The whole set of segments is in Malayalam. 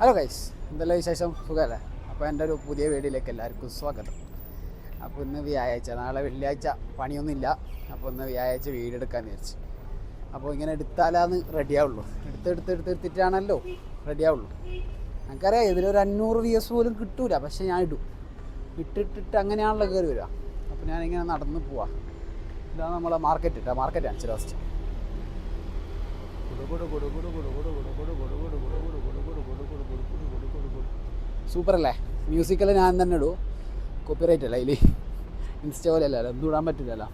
ഹലോ ഗൈസ്, എന്തെല്ലാം വിശേഷം? സുഖമല്ലേ? അപ്പോൾ എൻ്റെ ഒരു പുതിയ വീഡിയോയിലേക്ക് എല്ലാവർക്കും സ്വാഗതം. അപ്പോൾ ഇന്ന് വ്യാഴാഴ്ച, നാളെ വെള്ളിയാഴ്ച പണിയൊന്നുമില്ല. അപ്പോൾ ഇന്ന് വ്യാഴാഴ്ച വീഡിയോ എടുക്കാമെന്ന് വിചാരിച്ചു. അപ്പോൾ ഇങ്ങനെ എടുത്താലാന്ന് റെഡിയാവുള്ളൂ. എടുത്തിട്ടാണല്ലോ റെഡിയാവുള്ളൂ. നമുക്കറിയാം ഇതിലൊരു 500 വ്യൂസ് പോലും കിട്ടൂല, പക്ഷേ ഞാൻ ഇടും. ഇട്ടിട്ട് അങ്ങനെയാണല്ലോ കയറി വരിക. അപ്പോൾ ഞാനിങ്ങനെ നടന്ന് പോവാം. ഇതാണ് നമ്മളെ മാർക്കറ്റാണ് ചില സൂപ്പറല്ലേ? മ്യൂസിക്കൽ ഞാൻ തന്നെ ഇടൂ, കോപ്പിറൈറ്റ് അല്ല അതിൽ. ഇൻസ്റ്റ പോലെ അല്ലല്ലോ, എന്തും ഇടാൻ പറ്റില്ലല്ലോ.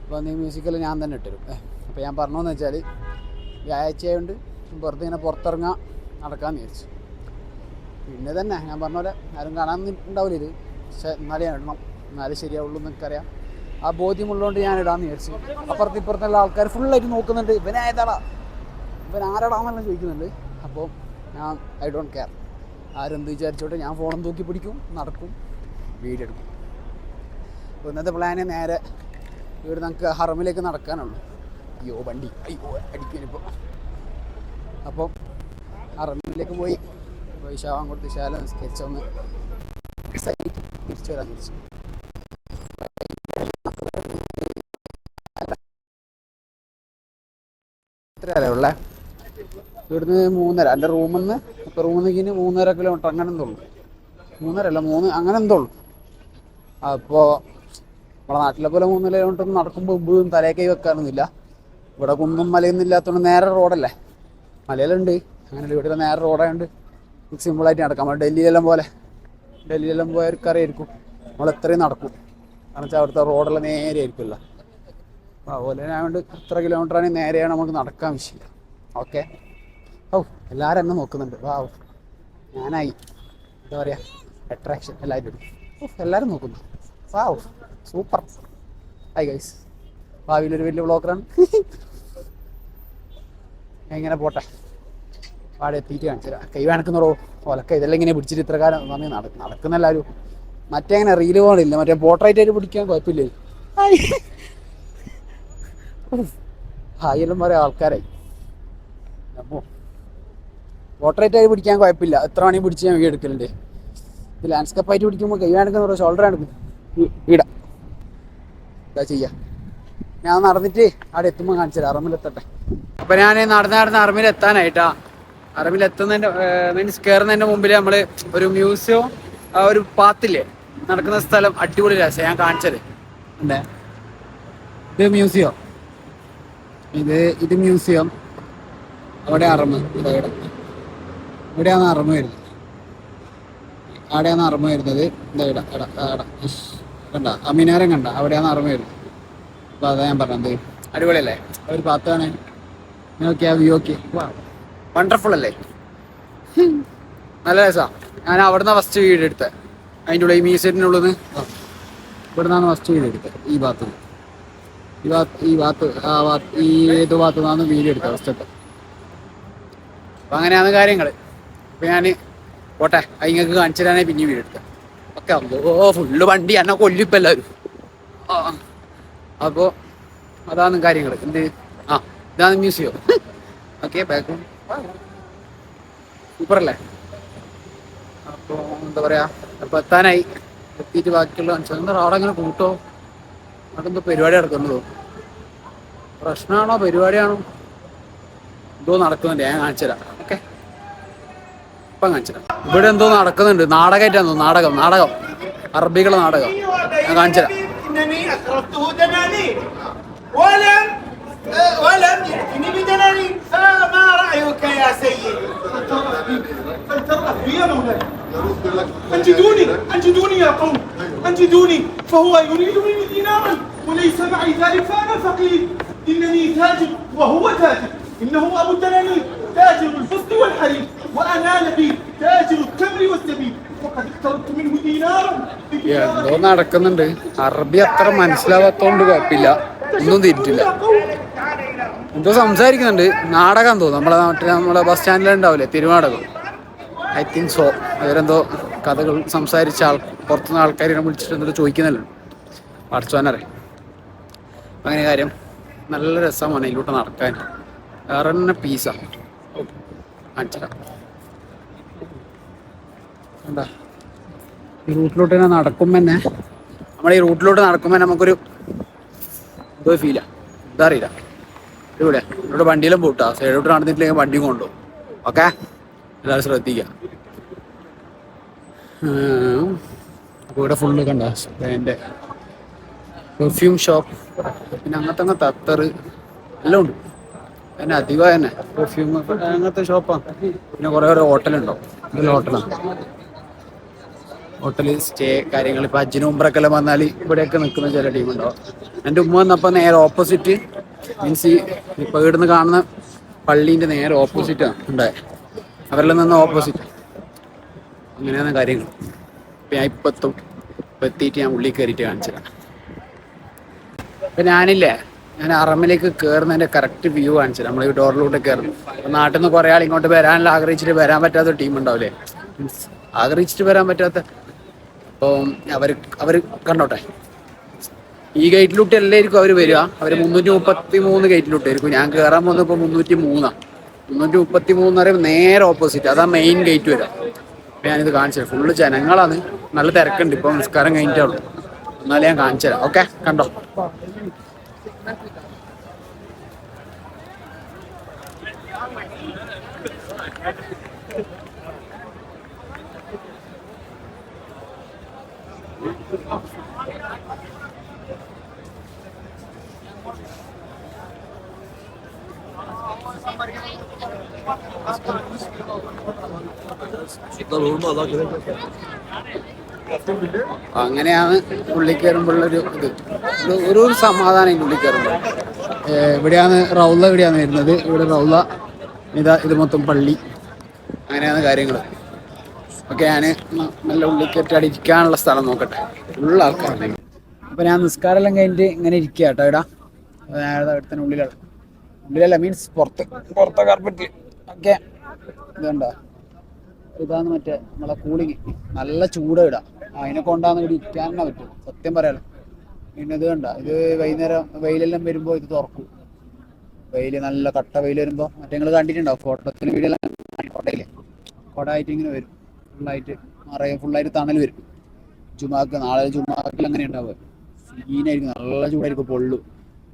അപ്പോൾ നീ മ്യൂസിക്കൽ ഞാൻ തന്നെ ഇട്ടുതരും. അപ്പോൾ ഞാൻ പറഞ്ഞതെന്ന് വെച്ചാൽ വ്യാഴാഴ്ച ആയതുകൊണ്ട് വെറുതെ ഇങ്ങനെ പുറത്തിറങ്ങാൻ നടക്കാമെന്ന് വിചാരിച്ചു. പിന്നെ തന്നെ ഞാൻ പറഞ്ഞ പോലെ ആരും കാണാൻ ഉണ്ടാവില്ല ഇത്, പക്ഷേ എന്നാലും ഞാൻ ഇടണം, എന്നാലും ശരിയാവുള്ളൂ എന്നൊക്കെയറിയാം. ആ ബോധ്യമുള്ളതുകൊണ്ട് ഞാൻ ഇടാമെന്ന് വിചാരിച്ചു. ഇപ്പുറത്തുള്ള ആൾക്കാർ ഫുള്ളായിട്ട് നോക്കുന്നുണ്ട്, ഇവൻ ആരാടാമെന്നെല്ലാം ചോദിക്കുന്നുണ്ട്. അപ്പോൾ ഞാൻ ഐ ഡോണ്ട് കെയർ, ആരെന്ത് വിചാരിച്ചോട്ടെ. ഞാൻ ഫോണും തൂക്കി പിടിക്കും, നടക്കും, വീഡിയോ എടുക്കും. അപ്പോൾ ഇന്നത്തെ പ്ലാന് നേരെ ഇവിടെ നമുക്ക് ഹറമിലേക്ക് നടക്കാനുള്ളൂ. അയ്യോ അടിക്കാനിപ്പോൾ. അപ്പോൾ ഹറമിലേക്ക് പോയി ശാവാൻ കൊടുത്ത് ശാല നിസ്കരിച്ചൊന്ന് തിരിച്ചു വരാൻ തിരിച്ചു. എത്രയാ ഉള്ളേ? ഇവിടുന്ന് 3.5. എൻ്റെ റൂമിൽ നിന്ന് 3.5 കിലോമീറ്റർ അങ്ങനെ എന്തോ ഉള്ളൂ. 3 അങ്ങനെ എന്തോ ഉള്ളൂ. അപ്പോൾ നമ്മുടെ നാട്ടിലെ പോലെ 3 കിലോമീറ്റർ നടക്കുമ്പോൾ ഇപ്പോഴും തലേ വെക്കാനൊന്നുമില്ല. ഇവിടെ കുന്നും മലയൊന്നും ഇല്ലാത്തതുകൊണ്ട് നേരെ റോഡല്ലേ. മലയിലുണ്ട്, അങ്ങനെ ഇവിടെ നേരെ റോഡായതുകൊണ്ട് സിമ്പിളായിട്ട് നടക്കാം. നമ്മൾ ഡൽഹിയിലെല്ലാം പോയവർക്ക് അറിയായിരിക്കും നമ്മൾ എത്രയും നടക്കും. കാരണം വെച്ചാൽ അവിടുത്തെ റോഡെല്ലാം നേരെ ആയിരിക്കുമല്ലോ. അപ്പോൾ അതുപോലെ ആയതുകൊണ്ട് എത്ര കിലോമീറ്റർ ആണെങ്കിൽ നേരെയാണ് നമുക്ക് നടക്കാൻ വിഷയം. ഓക്കെ. എല്ലാവരും എന്നെ നോക്കുന്നുണ്ട്. ഞാനായി എന്താ പറയുക, അട്രാക്ഷൻ എല്ലാവരും. എല്ലാവരും നോക്കുന്നു. സൂപ്പർ. ഹായ് ഗൈസ്, ഭാവിയിലൊരു വലിയ വ്ളോഗറാണ്. ഞാൻ ഇങ്ങനെ പോട്ടെ, അവിടെ എത്തിയിട്ട് കാണിച്ചു തരാം. കൈ വേണക്കുന്നതോ ഒലക്ക ഇതെല്ലാം ഇങ്ങനെ പിടിച്ചിട്ട് ഇത്ര കാലം സമയം നടക്കുന്ന എല്ലാവരും. മറ്റേ അങ്ങനെ റീല് പോകണില്ല, മറ്റേ പോർട്രേറ്റ് ആയിട്ട് പിടിക്കാൻ കുഴപ്പമില്ലേ. ഹായ് എല്ലാം പറയാം ആൾക്കാരായി. അപ്പോൾ പോർട്രേറ്റ് ആയിട്ട് പിടിക്കാൻ കുഴപ്പമില്ല, എത്ര മണി പിടിച്ച് ഞാൻ വീഡിയോ എടുക്കലുണ്ട്. ഇത് ലാൻഡ്സ്കേപ്പായിട്ട് പിടിക്കുമ്പോൾ കൈ വേണക്കുന്ന ഷോൾഡർ എടുക്കും, ഇടാം. എന്താ ചെയ്യുക, ഞാൻ നടന്നിട്ട് അവിടെ എത്തുമ്പോൾ കാണിച്ചു തരാം. അറമിലെത്തട്ടെ. അപ്പം ഞാൻ നടന്ന് അറമിലെത്താനായിട്ടാ. അറമിലെത്തുന്നതിൻ്റെ മീൻസ് കയറുന്നതിൻ്റെ മുമ്പിൽ നമ്മൾ ഒരു മ്യൂസിയം, ഒരു പാത്തില്ലേ നടക്കുന്ന സ്ഥലം, അടിപൊളി രസം ഞാൻ കാണിച്ചത്. ഇത് മ്യൂസിയം, ഇത് മ്യൂസിയം. അവിടെ അറമ്, ഇവിടെയാണ് അറമ വരുന്നത്. അവിടെയാണ് അറമ വരുന്നത്. കണ്ട അമിനാരം കണ്ട, അവിടെയാണ് അറമ വരുന്നത്. അപ്പോൾ അതാ ഞാൻ പറഞ്ഞത്, അടിപൊളിയല്ലേ? ഒരു പാത്താണ്. നോക്കിയാ വ്യൂ ഓക്കെ, വണ്ടർഫുൾ അല്ലേ? നല്ല രസമാണ്. ഞാൻ അവിടെ നിന്നാണ് ഫസ്റ്റ് വീഡിയോ എടുത്തത്. അതിൻ്റെ ഉള്ളിൽ ഈ മ്യൂസിയത്തിനുള്ളിൽ നിന്ന് ഇവിടെ നിന്നാണ് ഫസ്റ്റ് വീഡിയോ എടുത്തത്. ഈ ഭാഗത്ത് ഏത് ഭാഗത്തു നിന്നാണ് വീഡിയോ എടുത്തത് ഫസ്റ്റത്തെ. അപ്പം അങ്ങനെയാണ് കാര്യങ്ങൾ. അപ്പോൾ ഞാൻ പോട്ടെ, അതിങ്ങൾക്ക് കാണിച്ചു തരാനേ പിന്നെ വീഡിയോ എടുത്തത്. ഓക്കെ. ഫുള്ള് വണ്ടി എന്നെ കൊല്ലിപ്പം എല്ലാവരും. അപ്പോൾ അതാണ് കാര്യങ്ങൾ. ഇതാണ് മ്യൂസിയം. Okay, back സൂപ്പറല്ലേ? അപ്പോൾ എന്താ പറയുക, അപ്പോൾ എത്താനായി. എത്തിയിട്ട് ബാക്കിയുള്ള എന്താ അവിടെ അങ്ങനെ കൂട്ടോ, അതെന്തോ പരിപാടി നടക്കുന്നതോ, പ്രശ്നമാണോ പരിപാടിയാണോ എന്തോ നടക്കുന്നുണ്ട്. ഞാൻ കാണിച്ചു തരാം. ഓക്കെ, ഇപ്പം കാണിച്ചു തരാം. ഇവിടെ എന്തോ നടക്കുന്നുണ്ട്, നാടകമായിട്ടാണ്. നാടകം അറബികളെ നാടകം. ഞാൻ കാണിച്ചു തരാം. ولم يأتني بدلالي، فما رأيك يا سيد؟ فلترأف بي يا مولاي. أنجدوني يا قوم، أنجدوني، فهو يريد مني دينارا وليس معي ذلك، فأنا فقير. إنني تاجر وهو تاجر. إنه أبو الدلالي تاجر الفصل والحرير، وأنا نبيل تاجر التمر والزبيب، وقد اقترضت منه دينارا. എന്തോ നടക്കുന്നുണ്ട്. അറബി അത്ര മനസ്സിലാവാത്തോണ്ട് കുഴപ്പമില്ല, ഒന്നും തിരിട്ടില്ല. എന്തോ സംസാരിക്കുന്നുണ്ട്. നാടകം തോന്നും. നമ്മളെ ബസ് സ്റ്റാൻഡിലുണ്ടാവില്ലേ തിരുനാടകം, ഐ തിങ്ക് സോ. അവരെന്തോ കഥകൾ സംസാരിച്ച പുറത്തുനിന്ന് ആൾക്കാരെ വിളിച്ചിട്ട് എന്തോ ചോദിക്കുന്നല്ലോ, പഠിച്ചോനറിയാം. അങ്ങനെ കാര്യം നല്ല രസമാണ് ഇതിലൂടെ നടക്കാൻ. വേറെ തന്നെ പീസാണ്. കാണിച്ചാൽ കണ്ടോ ഈ റൂട്ടിലോട്ട് തന്നെ നടക്കുമ്പോൾ തന്നെ നമ്മൾ ഈ റൂട്ടിലോട്ട് നടക്കുമ്പോൾ നമുക്കൊരു എന്തോ ഫീലാ എന്താ അറിയില്ല. ഇവിടെ വണ്ടിയിലും പോട്ടാ സൈഡോട്ട് നടന്നിട്ടില്ലെങ്കിൽ വണ്ടിയും കൊണ്ടുപോകും. ഓക്കെ എല്ലാവരും ശ്രദ്ധിക്കുക. അപ്പോൾ ഇവിടെ ഫുള്ള് കണ്ട എൻ്റെ പെർഫ്യൂം ഷോപ്പ് പിന്നെ അങ്ങനത്തെ അത്തറ് എല്ലാം ഉണ്ട്. പിന്നെ അധികം തന്നെ പെർഫ്യൂം അങ്ങനത്തെ ഷോപ്പാണ്. പിന്നെ കുറേ ഹോട്ടലുണ്ടാവും. ഇതിൽ ഹോട്ടലാണ്. ഹോട്ടൽ സ്റ്റേ കാര്യങ്ങൾ ഇപ്പോൾ അജ്ജിന് മുമ്പറൊക്കെ വന്നാൽ ഇവിടെയൊക്കെ നിൽക്കുന്ന ചില ടീമുണ്ടാവും. എൻ്റെ ഉമ്മ വന്നപ്പോൾ നേരെ ഓപ്പോസിറ്റ് മീൻസ് ഇപ്പോൾ ഇവിടുന്ന് കാണുന്ന പള്ളീൻ്റെ നേരെ ഓപ്പോസിറ്റാണ് ഉണ്ടായത്. അവരെല്ലാം നിന്ന് ഓപ്പോസിറ്റ് അങ്ങനെയാണ് കാര്യങ്ങൾ. ഇപ്പം ഞാൻ ഇപ്പം എത്തിയിട്ട് ഞാൻ ഉള്ളിൽ കയറിയിട്ട് കാണിച്ചതാണ്. ഇപ്പം ഞാൻ അറമ്മിലേക്ക് കയറുന്നതിൻ്റെ കറക്റ്റ് വ്യൂ കാണിച്ചത്. നമ്മൾ ഈ ഡോറിലൂടെ കയറുന്നു. അപ്പം നാട്ടിൽ നിന്ന് കുറേ ആൾ ഇങ്ങോട്ട് വരാനുള്ള ആഗ്രഹിച്ചിട്ട് വരാൻ പറ്റാത്ത ടീം ഉണ്ടാവില്ലേ, മീൻസ് ആഗ്രഹിച്ചിട്ട് വരാൻ പറ്റാത്ത. അപ്പം അവർ കണ്ടോട്ടെ ഈ ഗേറ്റിലൂട്ട് എല്ലായിരിക്കും അവർ വരിക. അവർ 333 ഗേറ്റിലൂട്ടായിരിക്കും. ഞാൻ കയറാൻ പോകുന്നത് ഇപ്പോൾ 303. 333 പറയുമ്പോൾ നേരെ ഓപ്പോസിറ്റ് അതാ മെയിൻ ഗേറ്റ് വരിക. അപ്പം ഞാനിത് കാണിച്ചത് ഫുള്ള് ജനങ്ങളാണ്. നല്ല തിരക്കുണ്ട്. ഇപ്പം നിസ്കാരം കഴിഞ്ഞിട്ടേ ഉള്ളൂ. എന്നാലും ഞാൻ കാണിച്ചു തരാം. ഓക്കെ കണ്ടോ. അങ്ങനെയാണ് ഉള്ളിൽ കയറുമ്പോഴുള്ളൊരു ഒരു സമാധാനം. ഉള്ളിൽ കയറുമ്പോൾ ഇവിടെയാണ് റൗള, ഇവിടെയാണ് വരുന്നത്. ഇവിടെ റൗള ഇത് മൊത്തം പള്ളി. അങ്ങനെയാണ് കാര്യങ്ങൾ. ഓക്കെ ഞാൻ നല്ല ഉള്ളിൽ കയറ്റി അവിടെ ഇരിക്കാനുള്ള സ്ഥലം നോക്കട്ടെ. ഫുൾ ആൾക്കാരുണ്ട്. അപ്പോൾ ഞാൻ നിസ്കാരമെല്ലാം കഴിഞ്ഞിട്ട് ഇങ്ങനെ ഇരിക്കുക കേട്ടോ. ഇവിടെ അവിടെ തന്നെ ഉള്ളിലല്ല മീൻസ് പുറത്തെ കാർപ്പറ്റ്. ഓക്കെ ഇതുണ്ടോ, ഇതാണ് മറ്റേ നമ്മളെ കൂളിങ്. നല്ല ചൂട് ഇടാം. അതിനെ കൊണ്ടാന്ന് ഇവിടെ ഇരിക്കാൻ തന്നെ പറ്റും, സത്യം പറയാലോ. പിന്നെ ഇത് കണ്ട, ഇത് വൈകുന്നേരം വെയിലെല്ലാം വരുമ്പോൾ ഇത് തുറക്കും. വെയിൽ നല്ല കട്ട വെയിൽ വരുമ്പോൾ മറ്റേ നിങ്ങൾ കണ്ടിട്ടുണ്ടാവും ഫോട്ടോത്തിന് വീടെല്ലാം. കോട്ടയില്ലേ, കോടായിട്ട് ഇങ്ങനെ വരും. ഫുള്ളായിട്ട് തണൽ വരും. നാളെ ജുമാക്കിൽ അങ്ങനെ ഉണ്ടാവുക. സീനായിരിക്കും, നല്ല ചൂടായിരിക്കും, പൊള്ളു.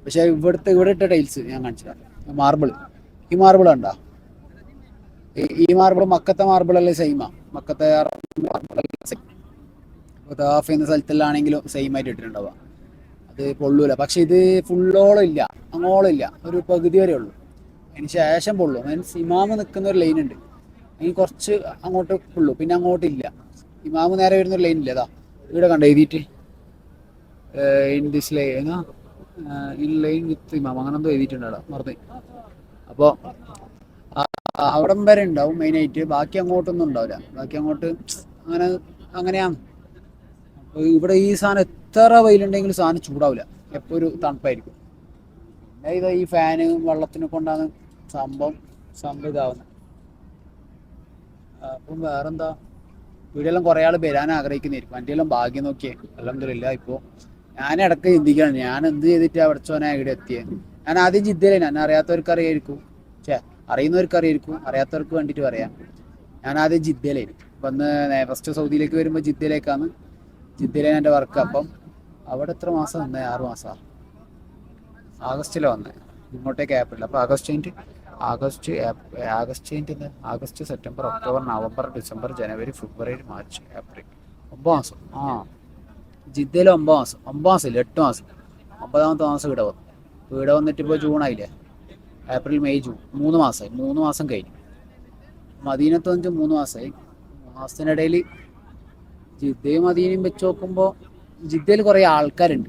പക്ഷെ ഇവിടെ ഇട്ട ടൈൽസ് ഞാൻ കാണിച്ചതാണ്. മാർബിൾ, ഈ മാർബിൾ കണ്ടാ, ഈ മാർബിൾ മക്കത്തെ മാർബിളല്ലേ സെയിമാ. മക്കത്തെ താഫ് എന്ന സ്ഥലത്തിലാണെങ്കിലും സെയിം ആയിട്ട് ഇട്ടിട്ടുണ്ടാവുക. അത് പൊള്ളൂല. പക്ഷെ ഇത് ഫുള്ളോളം ഇല്ല, അങ്ങോളം ഇല്ല, ഒരു പകുതി വരെ ഉള്ളൂ. അതിന് ശേഷം പൊള്ളു. മീൻസ് ഇമാമ് നിൽക്കുന്ന ഒരു ലൈൻ ഉണ്ട്, അതിന് കുറച്ച് അങ്ങോട്ട് പൊള്ളു, പിന്നെ അങ്ങോട്ടില്ല. ഇമാമ് നേരെ വരുന്നൊരു ലൈൻ ഇല്ല. അതാ ഇവിടെ കണ്ട എഴുതിയിട്ട് in this line in line with ഇമാം അങ്ങനെ എന്തോ എഴുതിയിട്ടുണ്ട് അവിടെ, മറന്നു. അപ്പോൾ അവിടം വരെ ഉണ്ടാവും മെയിനായിട്ട്. ബാക്കി അങ്ങോട്ടൊന്നും ഉണ്ടാവില്ല. ബാക്കി അങ്ങോട്ട് അങ്ങനെയാണ്. അപ്പോൾ ഇവിടെ ഈ സാധനം എത്ര വെയിലുണ്ടെങ്കിലും സാധനം ചൂടാവില്ല, എപ്പോൾ ഒരു തണുപ്പായിരിക്കും. പിന്നെ ഇത് ഈ ഫാന് വെള്ളത്തിനെ കൊണ്ടാണ് സംഭവം ഇതാവുന്നത്. അപ്പം വേറെന്താ, വീടെല്ലാം കുറേ ആൾ വരാൻ ആഗ്രഹിക്കുന്നതായിരിക്കും. എൻ്റെ എല്ലാം ഭാഗ്യം നോക്കിയേ അൽഹംദുലില്ലാ. ഇപ്പോൾ ഞാൻ ഇടയ്ക്ക് ചിന്തിക്കുകയാണ്, ഞാൻ എന്ത് ചെയ്തിട്ടാണ് പഠിച്ചോനെ ഇവിടെ എത്തിയത്. ഞാൻ ആദ്യം ജിദ്ദയിലാണ്. ഞാൻ അറിയാത്തവർക്ക് അറിയായിരിക്കും, അറിയുന്നവർക്ക് അറിയായിരിക്കും, അറിയാത്തവർക്ക് വേണ്ടിയിട്ട് പറയാം. ഞാൻ ആദ്യം ജിദ്ദയിലായിരിക്കും. അപ്പം ഫസ്റ്റ് സൗദിയിലേക്ക് വരുമ്പോൾ ജിദ്ദയിലേക്കാണ് എൻ്റെ വർക്ക്. അപ്പം അവിടെ എത്ര മാസം വന്നേ, 6 മാസമാണ്. ആഗസ്റ്റിലാണ് വന്നത്, ഇങ്ങോട്ടേക്ക് ഏപ്രിൽ. അപ്പോൾ August September October November December ജനുവരി ഫെബ്രുവരി മാർച്ച് ഏപ്രിൽ 9 മാസം. ജിദ്ദയിൽ 9 മാസം ഇല്ല, 8 മാസം. 9ാമത്തെ മാസം ഇവിടെ വന്നിട്ട് ഇപ്പോൾ ജൂണായില്ലേ. ഏപ്രിൽ മെയ് ജൂൺ 3 മാസമായി. 3 മാസം കഴിഞ്ഞു. മദീനത്ത് വന്നിട്ട് 3 മാസമായി. 3 മാസത്തിനിടയിൽ ജിദ്ദയും മദീനയും വെച്ച് നോക്കുമ്പോൾ ജിദ്ദയിൽ കുറേ ആൾക്കാരുണ്ട്.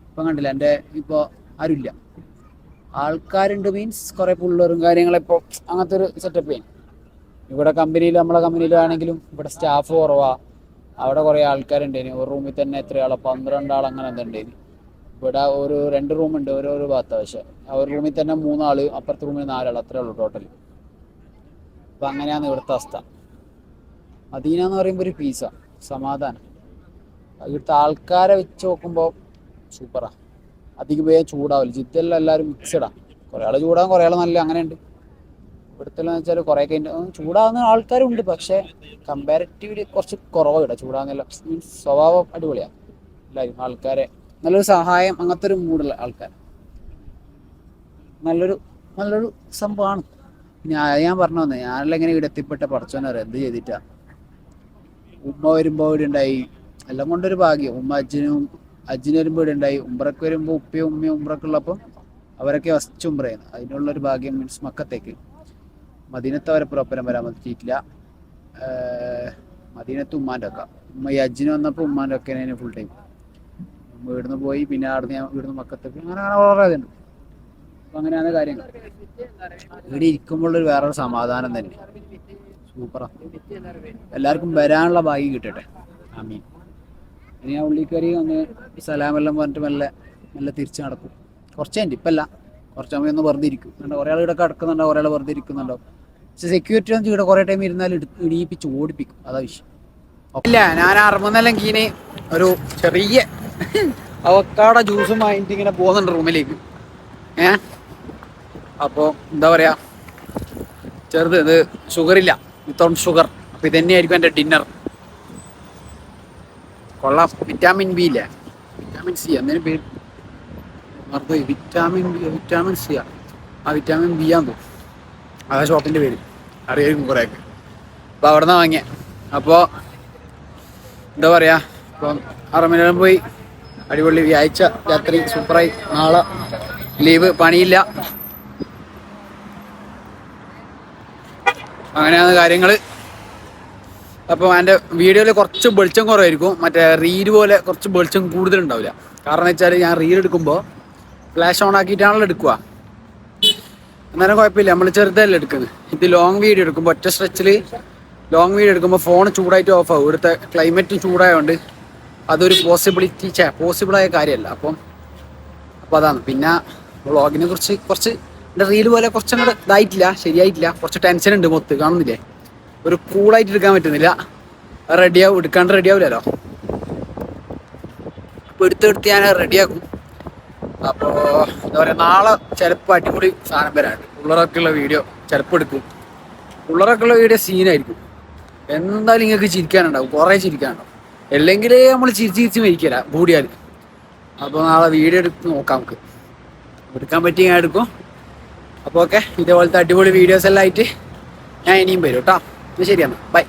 ഇപ്പം കണ്ടില്ല, എൻ്റെ ഇപ്പോൾ ആരുമില്ല. ആൾക്കാരുണ്ട് മീൻസ് കുറേ പിള്ളേരും കാര്യങ്ങളിപ്പോൾ അങ്ങനത്തെ ഒരു സെറ്റപ്പ് ചെയ്യും. ഇവിടെ നമ്മളെ കമ്പനിയിലാണെങ്കിലും ഇവിടെ സ്റ്റാഫ് കുറവാണ്. അവിടെ കുറേ ആൾക്കാരുണ്ടേന്. ഒരു റൂമിൽ തന്നെ എത്ര ആളോ, 12 ആൾ അങ്ങനെ എന്തുണ്ടേന്. ഇവിടെ 2 റൂമുണ്ട് ഓരോ ഭാഗത്താണ്. പക്ഷേ ആ ഒരു റൂമിൽ തന്നെ 3 ആൾ, അപ്പുറത്തെ റൂമിൽ 4 ആൾ, അത്രേ ഉള്ളൂ ടോട്ടൽ. അപ്പം അങ്ങനെയാണ് ഇവിടുത്തെ അവസ്ഥ. മദീന എന്ന് പറയുമ്പോൾ ഒരു പീസാണ്, സമാധാനം. ഇവിടുത്തെ ആൾക്കാരെ വെച്ച് നോക്കുമ്പോൾ സൂപ്പറാണ്. അധികം പേര് ചൂടാവില്ല. ജിദ്ദയിൽ എല്ലാവരും മിക്സഡാണ്. കുറേ ആൾ ചൂടാകും, കുറേ ആൾ നല്ല, അങ്ങനെയുണ്ട്. ഇവിടുത്തെ വെച്ചാൽ കുറേ കഴിഞ്ഞ് ചൂടാകുന്ന ആൾക്കാരുണ്ട്, പക്ഷേ കമ്പാരിറ്റീവ്ലി കുറച്ച് കുറവ് ഇവിടെ ചൂടാകുന്നില്ല. മീൻസ് സ്വഭാവം അടിപൊളിയാണ് എല്ലാവരും, ആൾക്കാരെ നല്ലൊരു സഹായം, അങ്ങനത്തെ ഒരു മൂടുള്ള ആൾക്കാർ, നല്ലൊരു സംഭവമാണ്. ഞാൻ പറഞ്ഞു വന്നേ, ഞാനെല്ലാം ഇങ്ങനെ ഇവിടെ എത്തിപ്പെട്ട പഠിച്ചോനറിയാം എന്ത് ചെയ്തിട്ടാ. ഉമ്മ വരുമ്പോൾ ഇവിടെ ഉണ്ടായി, എല്ലാം കൊണ്ടൊരു ഭാഗ്യം. ഉമ്മ അജ്ജിന് വരുമ്പോൾ ഇവിടെ ഉണ്ടായി, ഉംറക്ക് വരുമ്പോൾ ഉപ്പയും ഉമ്മയും ഉംറക്കുള്ളപ്പം അവരൊക്കെ വസിച്ച് ഉംറ ചെയ്യുന്നത്. അതിനുള്ളൊരു ഭാഗ്യം. മീൻസ് മക്കത്തേക്ക് മദീനത്ത് അവരെ പ്രോപ്പരം വരാൻ പറ്റിയിട്ടില്ല. മദീനത്ത് ഉമ്മാൻ്റെ ഒക്കെ ഉമ്മ ഈ അജ്ജിന് വന്നപ്പോൾ ഉമ്മാൻ്റെ ഒക്കെ ഫുൾ ടൈം ഉമ്മ ഇവിടുന്ന് പോയി, പിന്നെ ഇവിടുന്ന് മക്കത്തേക്ക് അങ്ങനെ വളരെ ഇതുണ്ട്. അപ്പം അങ്ങനെയാണ് കാര്യങ്ങൾ. ഇവിടെ ഇരിക്കുമ്പോഴൊരു വേറൊരു സമാധാനം തന്നെ, സൂപ്പറാ. എല്ലാവർക്കും വരാനുള്ള ഭാഗ്യം കിട്ടട്ടെ, ആമീൻ. ഇനി ഞാൻ ഉള്ളിൽ കയറി ഒന്ന് സലാമെല്ലാം പറഞ്ഞിട്ട് മെല്ലെ തിരിച്ച് നടക്കും. കുറച്ച് കഴിഞ്ഞിട്ട് ഇപ്പം അല്ല, കുറച്ച് സമയം ഒന്ന് വെറുതെ ഇരിക്കും. കുറേ ആൾ ഇവിടെ കിടക്കുന്നുണ്ടോ, കുറേ ആൾ വെറുതെ ഇരിക്കുന്നുണ്ടോ. പക്ഷേ സെക്യൂരിറ്റി ഒന്നും ഇവിടെ കുറേ ടൈം ഇരുന്നാൽ ഇടിയിപ്പിച്ച് ഓടിപ്പിക്കും, അതാ വിഷയം. ഇല്ല, ഞാൻ അറുമുന്നെല്ലാം കീന് ഒരു ചെറിയ അവക്കാട ജ്യൂസും വാങ്ങിയിട്ട് ഇങ്ങനെ പോകുന്നുണ്ട് റൂമിലേക്ക്. അപ്പോൾ എന്താ പറയുക, ചെറുത് ഇത് ഷുഗറില്ല, വിത്തൗട്ട് ഷുഗർ. അപ്പോൾ ഇതന്നെയായിരിക്കും എൻ്റെ ഡിന്നർ. കൊള്ളാം. വിറ്റാമിൻ ബി ഇല്ലേ, വിറ്റാമിൻ സി എന്നതിന് പേര് മറന്നുപോയി. വിറ്റാമിൻ സി ആണ്, ആ വിറ്റാമിൻ ബി ആണെന്ന് തോന്നുന്നു, അതാ ഷോപ്പിൻ്റെ പേര്, അറിയായിരിക്കും കുറേയൊക്കെ. അപ്പോൾ അവിടെ നിന്നാണ് വാങ്ങിയത്. അപ്പോൾ എന്താ പറയുക, ഇപ്പം അറമിനെല്ലാം പോയി അടിപൊളി. വ്യാഴ്ച രാത്രി സൂപ്പറായി. നാളെ ലീവ്, പണിയില്ല. അങ്ങനെയാണ് കാര്യങ്ങൾ. അപ്പോൾ എൻ്റെ വീഡിയോയിൽ കുറച്ച് വെളിച്ചം കുറവായിരിക്കും, മറ്റേ റീൽ പോലെ കുറച്ച് വെളിച്ചം കൂടുതലുണ്ടാവില്ല. കാരണം വെച്ചാൽ ഞാൻ റീൽ എടുക്കുമ്പോൾ ഫ്ലാഷ് ഓൺ ആക്കിയിട്ടാണല്ലോ എടുക്കുക. എന്നാലും കുഴപ്പമില്ല, നമ്മൾ ചെറുതല്ലേ എടുക്കുന്നത്. ഇത് ലോങ് വീഡിയോ എടുക്കുമ്പോൾ ഒറ്റ സ്ട്രെച്ചിൽ ലോങ് വീഡിയോ എടുക്കുമ്പോൾ ഫോൺ ചൂടായിട്ട് ഓഫ് ആവും. ഇവിടുത്തെ ക്ലൈമറ്റും ചൂടായതുകൊണ്ട് അതൊരു പോസിബിളായ കാര്യമല്ല. അപ്പോൾ അതാണ്. പിന്നെ വ്ളോഗിനെ കുറിച്ച് കുറച്ച് എൻ്റെ റീൽ പോലെ കുറച്ചങ്ങോട്ട് ഇതായിട്ടില്ല, ശരിയായിട്ടില്ല. കുറച്ച് ടെൻഷൻ ഉണ്ട്, മൊത്ത് കാണുന്നില്ലേ, ഒരു കൂളായിട്ട് എടുക്കാൻ പറ്റുന്നില്ല. എടുക്കാണ്ട് റെഡിയാവില്ലല്ലോ. അപ്പോൾ എടുത്ത് ഞാൻ റെഡിയാക്കും. അപ്പോൾ എന്താ പറയുക, നാളെ ചിലപ്പോൾ അടിപൊളി സാധനം വരാണ്ട്. പിള്ളേരൊക്കെയുള്ള വീഡിയോ ചിലപ്പോൾ എടുക്കും. പിള്ളേരൊക്കെയുള്ള വീഡിയോ സീനായിരിക്കും. എന്തായാലും നിങ്ങൾക്ക് ചിരിക്കാനുണ്ടാവും, കുറേ ചിരിക്കാനുണ്ടാവും. അല്ലെങ്കിൽ നമ്മൾ ചിരിച്ച് മരിക്കില്ല കൂടിയാൽ. അപ്പോൾ നാളെ വീഡിയോ എടുത്ത് നോക്കാം, നമുക്ക് എടുക്കാൻ പറ്റി ഞാൻ എടുക്കും. അപ്പോൾ ഓക്കെ, ഇതേപോലത്തെ അടിപൊളി വീഡിയോസ് എല്ലാം ആയിട്ട് ഞാൻ ഇനിയും വരും കേട്ടോ. ശരിയാണ്, ബൈ.